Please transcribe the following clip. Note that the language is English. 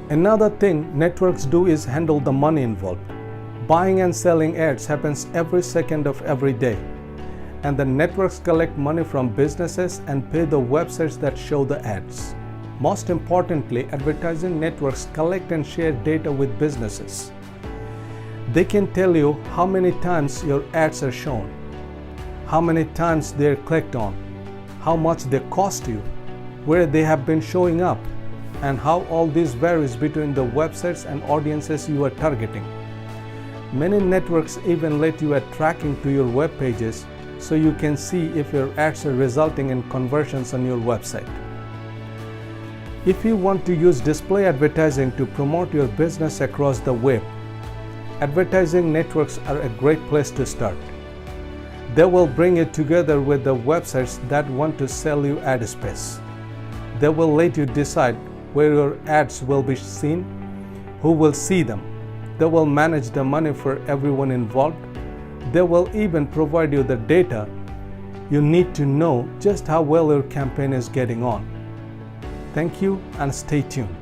Another thing networks do is handle the money involved. Buying and selling ads happens every second of every day. And the networks collect money from businesses and pay the websites that show the ads. Most importantly, advertising networks collect and share data with businesses. They can tell you how many times your ads are shown, how many times they're clicked on, how much they cost you, where they have been showing up, and how all this varies between the websites and audiences you are targeting. Many networks even let you add tracking to your web pages so you can see if your ads are resulting in conversions on your website. If you want to use display advertising to promote your business across the web, advertising networks are a great place to start. They will bring you together with the websites that want to sell you ad space. They will let you decide where your ads will be seen, who will see them. They will manage the money for everyone involved. They will even provide you the data you need to know just how well your campaign is getting on. Thank you and stay tuned.